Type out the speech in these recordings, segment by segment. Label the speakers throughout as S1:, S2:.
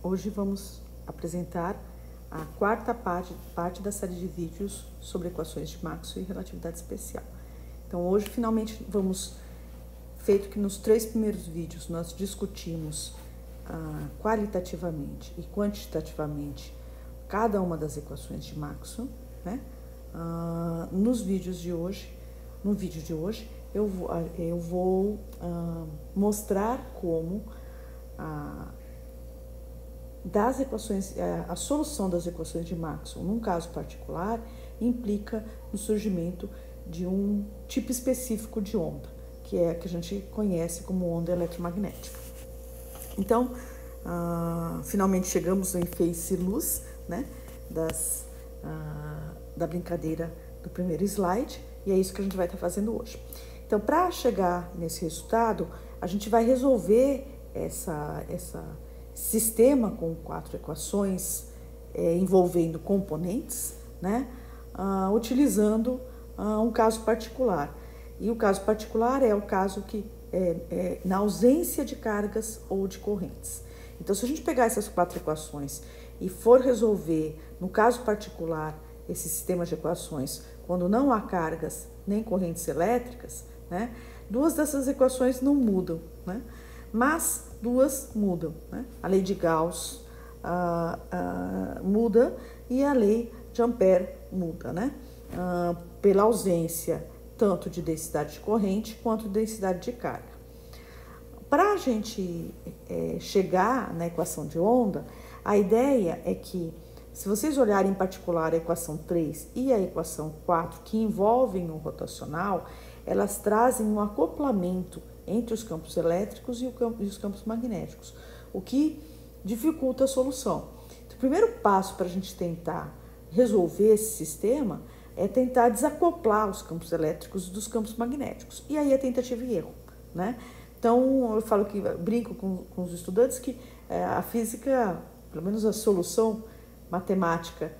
S1: Hoje vamos apresentar a quarta parte da série de vídeos sobre equações de Maxwell e relatividade especial. Então hoje finalmente feito que nos 3 primeiros vídeos nós discutimos qualitativamente e quantitativamente cada uma das equações de Maxwell, né? No vídeo de hoje eu vou mostrar como a solução das equações de Maxwell, num caso particular, implica no surgimento de um tipo específico de onda, que é a que a gente conhece como onda eletromagnética. Então, finalmente chegamos em fez-se luz, né, da brincadeira do primeiro slide, e é isso que a gente vai estar fazendo hoje. Então, para chegar nesse resultado, a gente vai resolver esse sistema com 4 equações envolvendo componentes, né, utilizando um caso particular. E o caso particular é o caso que na ausência de cargas ou de correntes. Então, se a gente pegar essas 4 equações e for resolver, no caso particular, esse sistema de equações, quando não há cargas nem correntes elétricas, né, 2 dessas equações não mudam, né, mas 2 mudam, né? A lei de Gauss muda e a lei de Ampère muda, né? Pela ausência tanto de densidade de corrente quanto de densidade de carga. Para a gente chegar na equação de onda, a ideia é que, se vocês olharem em particular a equação 3 e a equação 4, que envolvem o rotacional, elas trazem um acoplamento entre os campos elétricos e os campos magnéticos, o que dificulta a solução. Então, o primeiro passo para a gente tentar resolver esse sistema é tentar desacoplar os campos elétricos dos campos magnéticos. E aí é tentativa e erro, né? Então, eu falo que brinco com os estudantes que a física, pelo menos a solução matemática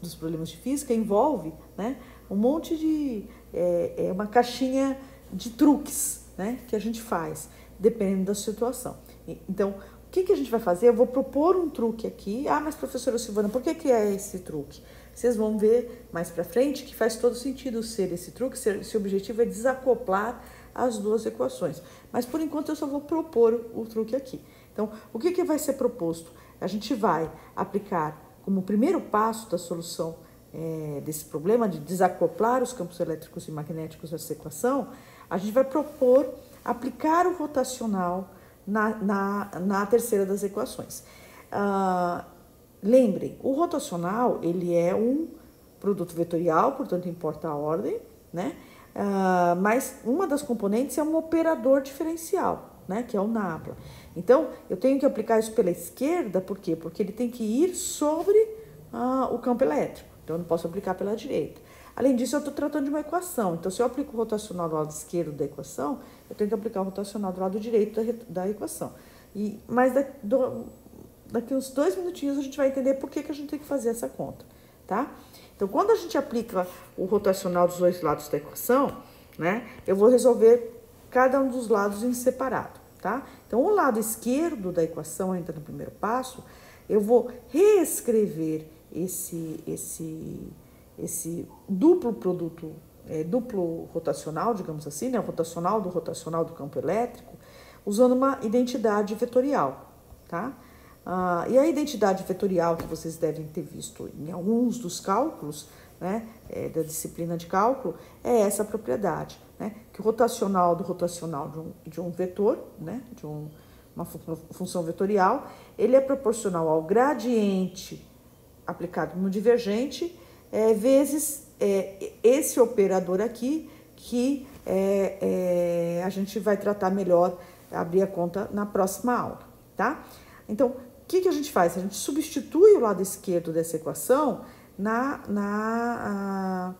S1: dos problemas de física, envolve, né, um monte de... uma caixinha de truques, né, que a gente faz, dependendo da situação. Então, o que a gente vai fazer? Eu vou propor um truque aqui. Mas professora Silvana, por que é esse truque? Vocês vão ver mais para frente que faz todo sentido ser esse truque, se o objetivo é desacoplar as 2 equações. Mas, por enquanto, eu só vou propor o truque aqui. Então, o que vai ser proposto? A gente vai aplicar como primeiro passo da solução desse problema de desacoplar os campos elétricos e magnéticos dessa equação, a gente vai propor aplicar o rotacional na terceira das equações. Lembrem, o rotacional ele é um produto vetorial, portanto importa a ordem, né? Mas uma das componentes é um operador diferencial, né? Que é o nabla. Então, eu tenho que aplicar isso pela esquerda, por quê? Porque ele tem que ir sobre o campo elétrico, então eu não posso aplicar pela direita. Além disso, eu estou tratando de uma equação, então se eu aplico o rotacional do lado esquerdo da equação, eu tenho que aplicar o rotacional do lado direito da equação. Mas daqui uns 2 minutinhos a gente vai entender por que a gente tem que fazer essa conta, tá? Então, quando a gente aplica o rotacional dos 2 lados da equação, né, eu vou resolver cada um dos lados em separado, tá? Então, o lado esquerdo da equação, ainda no primeiro passo, eu vou reescrever esse duplo produto, duplo rotacional, digamos assim, né, o rotacional do campo elétrico, usando uma identidade vetorial, tá? E a identidade vetorial que vocês devem ter visto em alguns dos cálculos, né, da disciplina de cálculo, é essa propriedade, né, que o rotacional do rotacional de um vetor, né, de uma função vetorial, ele é proporcional ao gradiente aplicado no divergente, vezes esse operador aqui, que a gente vai tratar melhor, abrir a conta na próxima aula, tá? Então, o que a gente faz? A gente substitui o lado esquerdo dessa equação na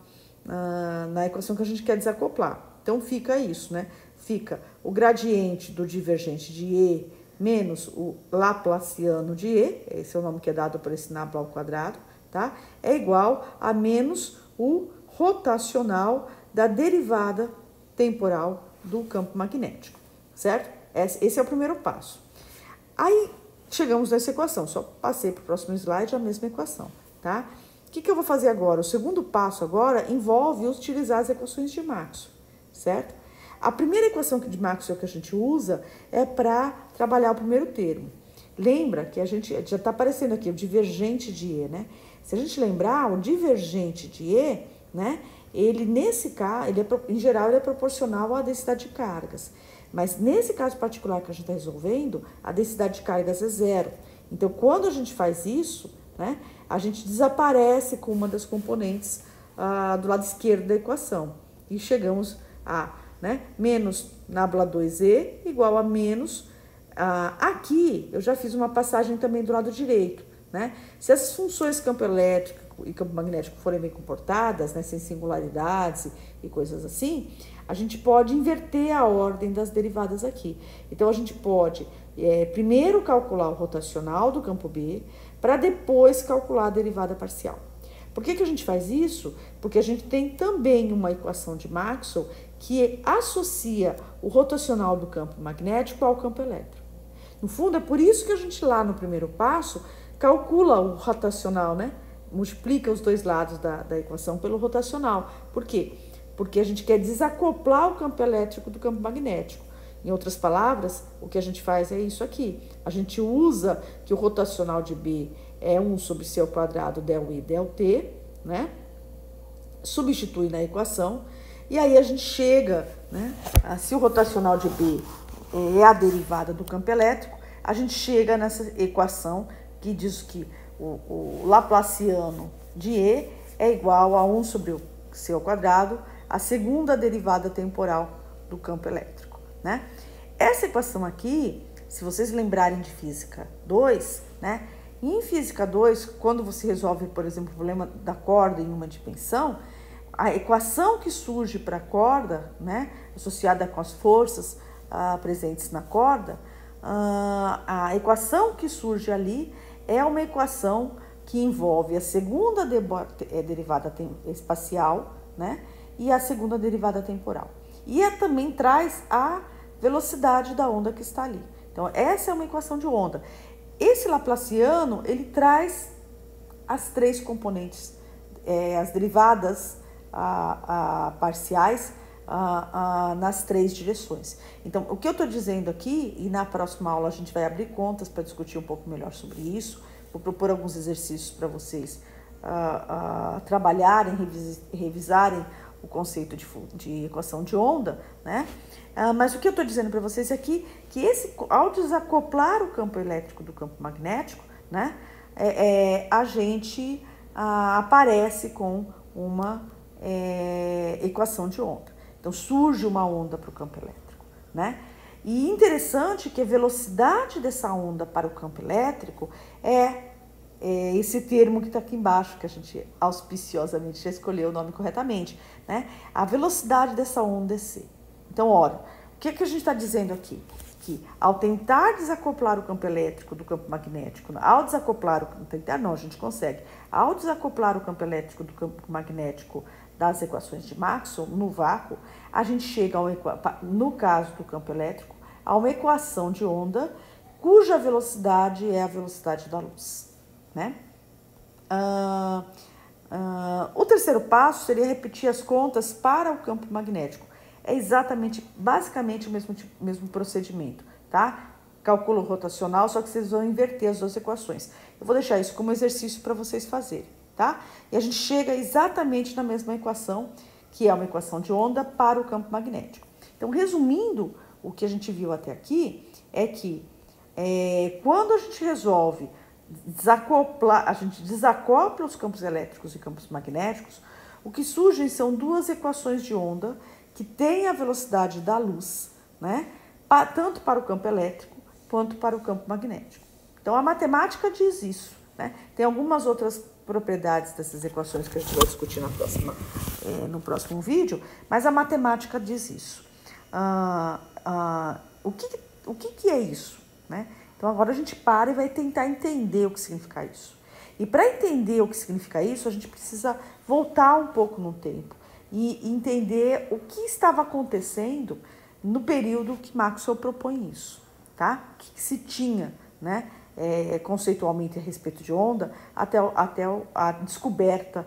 S1: equação que a gente quer desacoplar. Então, fica isso, né? Fica o gradiente do divergente de E menos o laplaciano de E, esse é o nome que é dado por esse nabla ao quadrado, tá? É igual a menos o rotacional da derivada temporal do campo magnético, certo? Esse é o primeiro passo. Aí, chegamos nessa equação. Só passei para o próximo slide a mesma equação, tá? O que eu vou fazer agora? O segundo passo agora envolve utilizar as equações de Maxwell, certo? A primeira equação de Maxwell que a gente usa é para trabalhar o primeiro termo. Lembra que a gente já está aparecendo aqui o divergente de E, né? Se a gente lembrar, o divergente de E, né? Ele, nesse caso, em geral, ele é proporcional à densidade de cargas. Mas nesse caso particular que a gente está resolvendo, a densidade de cargas é zero. Então, quando a gente faz isso, né? A gente desaparece com uma das componentes do lado esquerdo da equação. E chegamos a, né? Menos nabla 2E igual a menos. Aqui, eu já fiz uma passagem também do lado direito, né? Se as funções campo elétrico e campo magnético forem bem comportadas, né, sem singularidades e coisas assim, a gente pode inverter a ordem das derivadas aqui. Então, a gente pode primeiro calcular o rotacional do campo B, para depois calcular a derivada parcial. Por que a gente faz isso? Porque a gente tem também uma equação de Maxwell que associa o rotacional do campo magnético ao campo elétrico. No fundo, é por isso que a gente lá no primeiro passo calcula o rotacional, né? Multiplica os dois lados da equação pelo rotacional. Por quê? Porque a gente quer desacoplar o campo elétrico do campo magnético. Em outras palavras, o que a gente faz é isso aqui. A gente usa que o rotacional de B é 1 sobre C ao quadrado del I del T, né? Substitui na equação. E aí a gente chega, né? Se o rotacional de B é a derivada do campo elétrico, a gente chega nessa equação que diz que o Laplaciano de E é igual a 1 sobre o C ao quadrado, a segunda derivada temporal do campo elétrico, né? Essa equação aqui, se vocês lembrarem de Física 2, né? Em Física 2, quando você resolve, por exemplo, o problema da corda em uma dimensão, a equação que surge para a corda, né? Associada com as forças presentes na corda, a equação que surge ali é uma equação que envolve a segunda derivada espacial, né? E a segunda derivada temporal. E também traz a velocidade da onda que está ali. Então, essa é uma equação de onda. Esse Laplaciano, ele traz as três componentes, as derivadas parciais nas três direções. Então, o que eu estou dizendo aqui, e na próxima aula a gente vai abrir contas para discutir um pouco melhor sobre isso, vou propor alguns exercícios para vocês trabalharem, revisarem o conceito de equação de onda, né? Mas o que eu estou dizendo para vocês aqui, que ao desacoplar o campo elétrico do campo magnético, né, a gente aparece com uma equação de onda. Então, surge uma onda para o campo elétrico, né? E interessante que a velocidade dessa onda para o campo elétrico é esse termo que está aqui embaixo, que a gente auspiciosamente já escolheu o nome corretamente, né? A velocidade dessa onda é c. Então, olha, o que a gente está dizendo aqui? Que ao tentar desacoplar o campo elétrico do campo magnético, ao desacoplar a gente consegue. Ao desacoplar o campo elétrico do campo magnético das equações de Maxwell, no vácuo, a gente chega, no caso do campo elétrico, a uma equação de onda cuja velocidade é a velocidade da luz, né? O terceiro passo seria repetir as contas para o campo magnético. É basicamente o mesmo procedimento, tá? Cálculo rotacional, só que vocês vão inverter as duas equações. Eu vou deixar isso como exercício para vocês fazerem, tá? E a gente chega exatamente na mesma equação, que é uma equação de onda para o campo magnético. Então, resumindo, o que a gente viu até aqui é que quando a gente resolve desacoplar, a gente desacopla os campos elétricos e campos magnéticos, o que surgem são duas equações de onda que têm a velocidade da luz, né? Tanto para o campo elétrico quanto para o campo magnético. Então, a matemática diz isso, né? Tem algumas outras propriedades dessas equações que a gente vai discutir no próximo vídeo, mas a matemática diz isso. O que é isso, né? Então, agora a gente para e vai tentar entender o que significa isso. E para entender o que significa isso, a gente precisa voltar um pouco no tempo e entender o que estava acontecendo no período que Maxwell propõe isso, tá? O que se tinha né, conceitualmente a respeito de onda, até a descoberta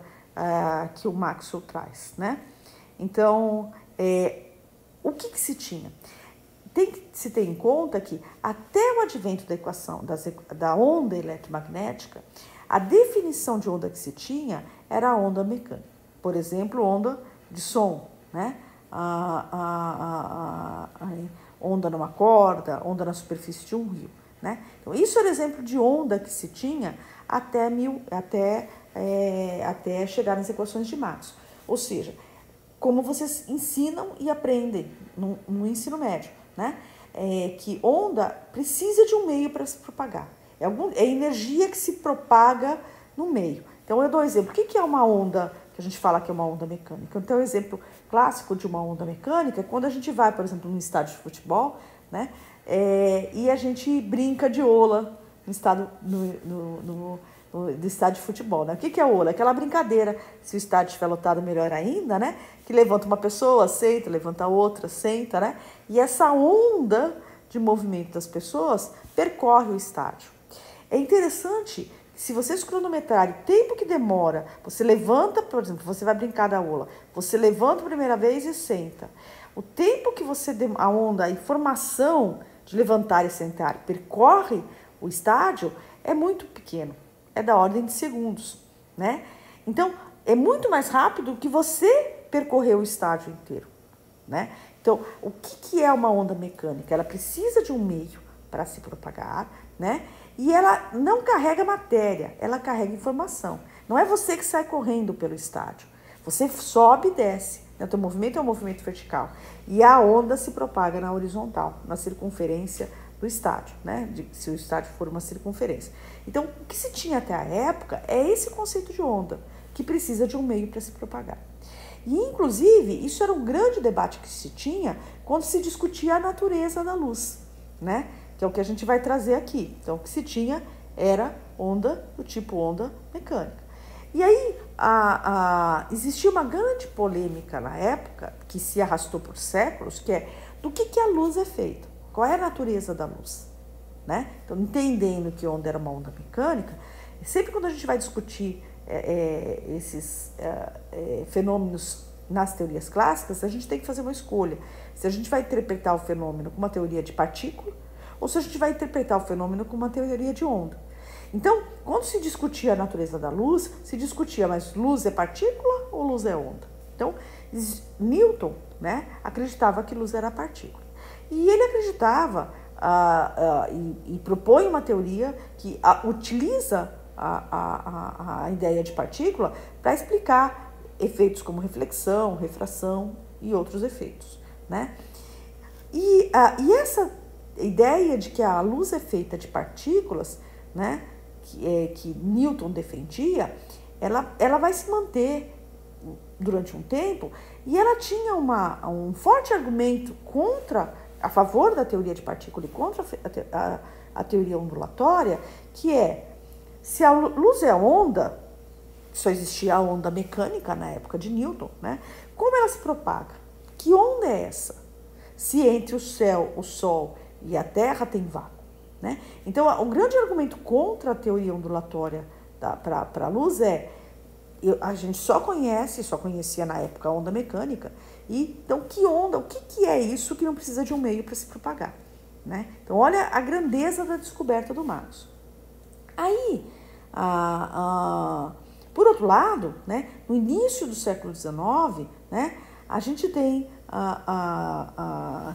S1: que o Maxwell traz, né? Então, o que se tinha? Tem que se ter em conta que até o advento da equação da onda eletromagnética, a definição de onda que se tinha era a onda mecânica. Por exemplo, onda de som, né? A onda numa corda, onda na superfície de um rio, né? Então, isso era exemplo de onda que se tinha até chegar nas equações de Maxwell. Ou seja, como vocês ensinam e aprendem no ensino médio, né? Que onda precisa de um meio para se propagar. É energia que se propaga no meio. Então, eu dou um exemplo. O que é uma onda que a gente fala que é uma onda mecânica? Então, o exemplo clássico de uma onda mecânica é quando a gente vai, por exemplo, num estádio de futebol, né? E a gente brinca de ola no estádio de futebol, né? O que é ola? Aquela brincadeira, se o estádio estiver lotado, melhor ainda, né? Que levanta uma pessoa, senta, levanta outra, senta, né? E essa onda de movimento das pessoas percorre o estádio. É interessante, se vocês cronometrarem o tempo que demora, você levanta, por exemplo, você vai brincar da ola, você levanta a primeira vez e senta. O tempo que a onda, a informação de levantar e sentar percorre o estádio é muito pequeno. É da ordem de segundos, né? Então, é muito mais rápido que você percorrer o estádio inteiro, né? Então, o que é uma onda mecânica? Ela precisa de um meio para se propagar, né? E ela não carrega matéria, ela carrega informação. Não é você que sai correndo pelo estádio. Você sobe e desce. O teu movimento é um movimento vertical. E a onda se propaga na horizontal, na circunferência do estádio, né? Se o estádio for uma circunferência. Então, o que se tinha até a época é esse conceito de onda, que precisa de um meio para se propagar. E, inclusive, isso era um grande debate que se tinha quando se discutia a natureza da luz, né? Que é o que a gente vai trazer aqui. Então, o que se tinha era onda do tipo onda mecânica. E aí, existia uma grande polêmica na época, que se arrastou por séculos, que é do que a luz é feita, qual é a natureza da luz, né? Então, entendendo que onda era uma onda mecânica, sempre quando a gente vai discutir esses fenômenos nas teorias clássicas, a gente tem que fazer uma escolha. Se a gente vai interpretar o fenômeno com uma teoria de partícula, ou se a gente vai interpretar o fenômeno com uma teoria de onda. Então, quando se discutia a natureza da luz, se discutia, mas luz é partícula ou luz é onda? Então, Newton, né, acreditava que luz era partícula. E ele acreditava e propõe uma teoria que utiliza a ideia de partícula para explicar efeitos como reflexão, refração e outros efeitos, né? E essa ideia de que a luz é feita de partículas, né, que Newton defendia, ela vai se manter durante um tempo, e ela tinha um forte argumento a favor da teoria de partícula e contra a teoria ondulatória, que se a luz é onda, só existia a onda mecânica na época de Newton, né? Como ela se propaga? Que onda é essa? Se entre o céu, o sol e a Terra tem vácuo, né? Então, o grande argumento contra a teoria ondulatória para a luz a gente só conhecia na época a onda mecânica. Então, que onda, o que é isso que não precisa de um meio para se propagar, né? Então, olha a grandeza da descoberta do Maxwell. Aí, por outro lado, né, no início do século XIX, né, a gente tem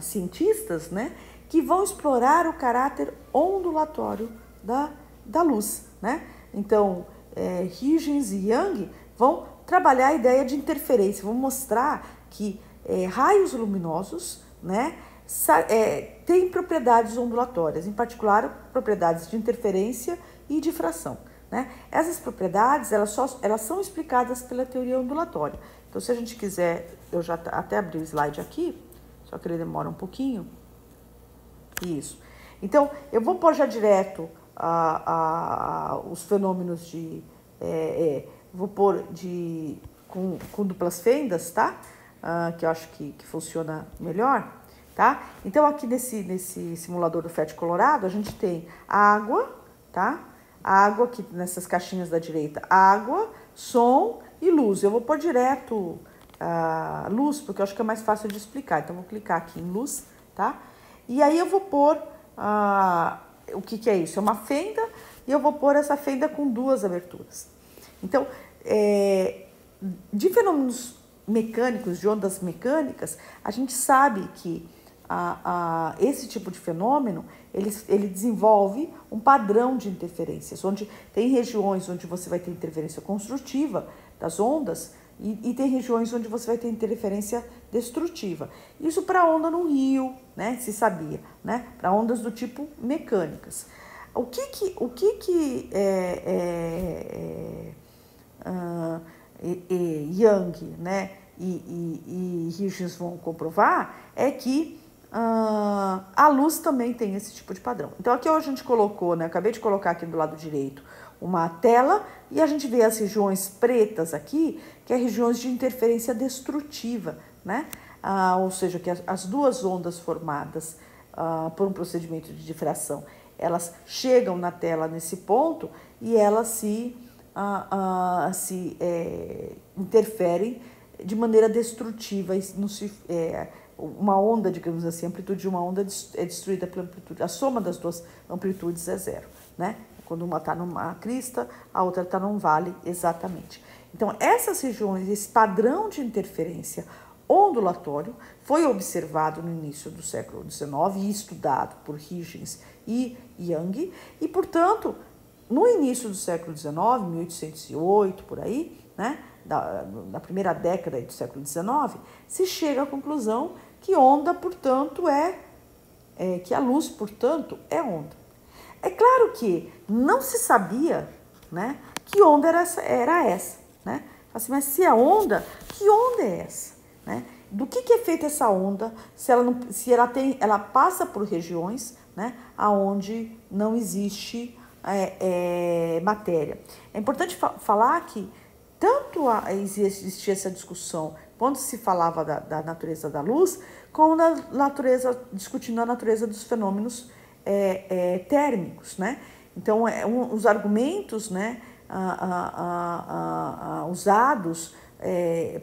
S1: cientistas, né, que vão explorar o caráter ondulatório da luz, né? Então, Huygens e Young vão trabalhar a ideia de interferência, vão mostrar que raios luminosos, né, têm propriedades ondulatórias, em particular propriedades de interferência e difração, né? Essas propriedades elas são explicadas pela teoria ondulatória. Então, se a gente quiser, eu já até abri o slide aqui, só que ele demora um pouquinho. Isso. Então, eu vou pôr já direto os fenômenos vou pôr com duplas fendas, tá? Que eu acho que funciona melhor. tá? Então, aqui nesse simulador do FET Colorado, a gente tem água, tá? Água, aqui nessas caixinhas da direita, água, som e luz. Eu vou pôr direto luz, porque eu acho que é mais fácil de explicar. Então, eu vou clicar aqui em luz, tá? E aí eu vou pôr, o que é isso? É uma fenda, e eu vou pôr essa fenda com 2 aberturas. Então, de fenômenos mecânicos, de ondas mecânicas, a gente sabe que esse tipo de fenômeno, ele desenvolve um padrão de interferências, onde tem regiões onde você vai ter interferência construtiva das ondas e tem regiões onde você vai ter interferência destrutiva. Isso para onda no rio, né, se sabia, né, para ondas do tipo mecânicas. O que Young, né, e Huygens vão comprovar é que a luz também tem esse tipo de padrão. Então, aqui a gente colocou, né, acabei de colocar aqui do lado direito uma tela e a gente vê as regiões pretas aqui, que é regiões de interferência destrutiva, né? Ou seja, que as 2 ondas formadas por um procedimento de difração, elas chegam na tela nesse ponto e elas se interferem de maneira destrutiva. Uma onda, digamos assim, a amplitude de uma onda é destruída pela amplitude. A soma das 2 amplitudes é 0, né? Quando uma está numa crista, a outra está num vale, exatamente. Então, essas regiões, esse padrão de interferência ondulatório foi observado no início do século XIX e estudado por Huygens e Young, e, portanto, no início do século XIX, 1808, por aí, né, na primeira década do século XIX, se chega à conclusão que onda, portanto, que a luz, portanto, é onda. É claro que não se sabia, né, que onda era essa, né? Assim, mas se é onda, que onda é essa, né? Do que é feita essa onda? Se ela passa por regiões, né, aonde não existe matéria. É importante falar que tanto existia essa discussão quando se falava da natureza da luz, como discutindo a natureza dos fenômenos térmicos, né? Então, os argumentos, né, usados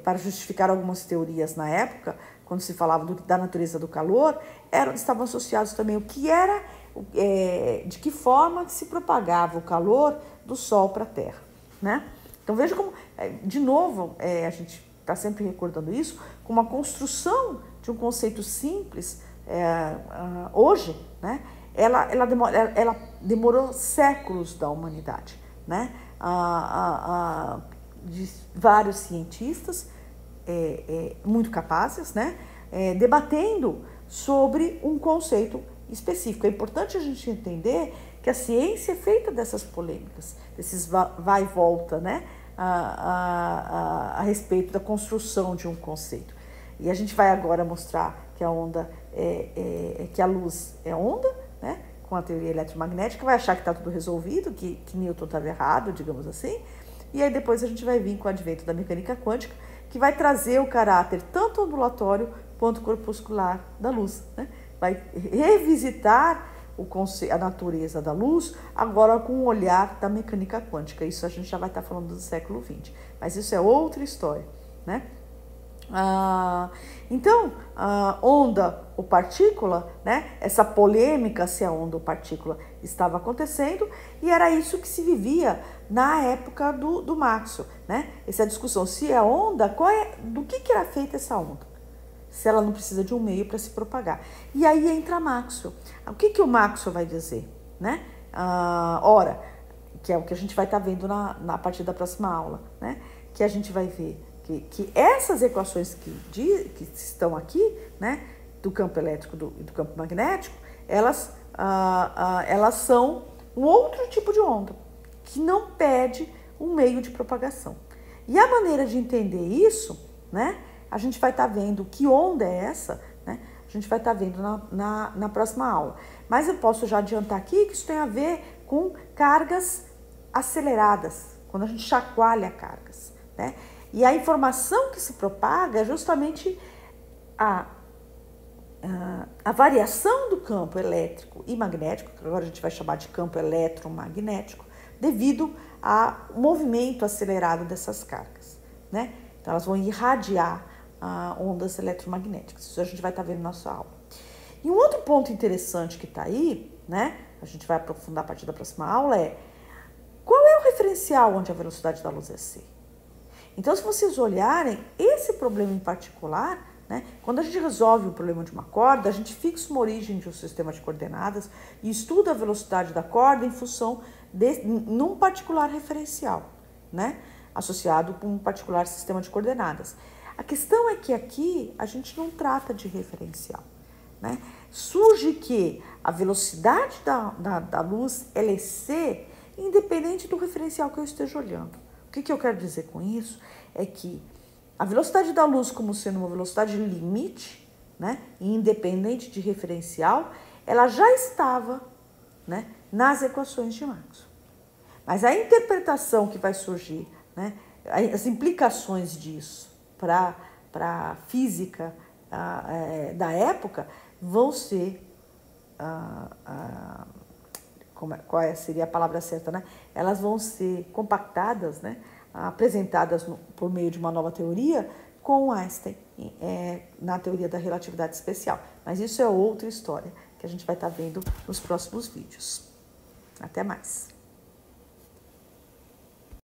S1: para justificar algumas teorias na época, quando se falava da natureza do calor, estavam associados também o que era, de que forma se propagava o calor do Sol para a Terra, né? Então, veja como, de novo, a gente está sempre recordando isso, como a construção de um conceito simples, hoje, né? Ela demorou séculos da humanidade, né? De vários cientistas muito capazes, né? Debatendo sobre um conceito específico. É importante a gente entender que a ciência é feita dessas polêmicas, desses vai e volta, né? A respeito da construção de um conceito. E a gente vai agora mostrar que a onda que a luz é onda, né, com a teoria eletromagnética, vai achar que está tudo resolvido, que Newton estava errado, digamos assim, e aí depois a gente vai vir com o advento da mecânica quântica, que vai trazer o caráter tanto ondulatório quanto corpuscular da luz, né? Vai revisitar a natureza da luz, agora com o olhar da mecânica quântica. Isso a gente já vai estar falando do século XX, mas isso é outra história, né? Então, onda ou partícula, né? Essa polêmica se a onda ou partícula estava acontecendo, e era isso que se vivia na época do Maxwell, né? Essa discussão, se é onda, do que era feita essa onda? Se ela não precisa de um meio para se propagar. E aí entra Maxwell. O que o Maxwell vai dizer, né? Ora, que é o que a gente vai estar vendo a partir da próxima aula, né? Que a gente vai ver que essas equações que estão aqui, né, do campo elétrico e do campo magnético, elas são um outro tipo de onda, que não pede um meio de propagação. E a maneira de entender isso, né, a gente vai estar vendo que onda é essa, né, a gente vai estar vendo na próxima aula. Mas eu posso já adiantar aqui que isso tem a ver com cargas aceleradas, quando a gente chacoalha cargas, né? E a informação que se propaga é justamente a variação do campo elétrico e magnético, que agora a gente vai chamar de campo eletromagnético, devido ao movimento acelerado dessas cargas, né? Então, elas vão irradiar ondas eletromagnéticas. Isso a gente vai estar vendo na nossa aula. E um outro ponto interessante que está aí, né? A gente vai aprofundar a partir da próxima aula qual é o referencial onde a velocidade da luz é c? Então, se vocês olharem, esse problema em particular, né, quando a gente resolve o problema de uma corda, a gente fixa uma origem de um sistema de coordenadas e estuda a velocidade da corda em função num particular referencial, né, associado com um particular sistema de coordenadas. A questão é que aqui a gente não trata de referencial, né? Surge que a velocidade da luz ela é c, independente do referencial que eu esteja olhando. O que eu quero dizer com isso? É que a velocidade da luz, como sendo uma velocidade limite, né, independente de referencial, ela já estava, né, nas equações de Maxwell. Mas a interpretação que vai surgir, né, as implicações disso para a física da época vão ser, qual seria a palavra certa, né? Elas vão ser compactadas, né, apresentadas por meio de uma nova teoria com Einstein na teoria da relatividade especial. Mas isso é outra história que a gente vai estar vendo nos próximos vídeos. Até mais!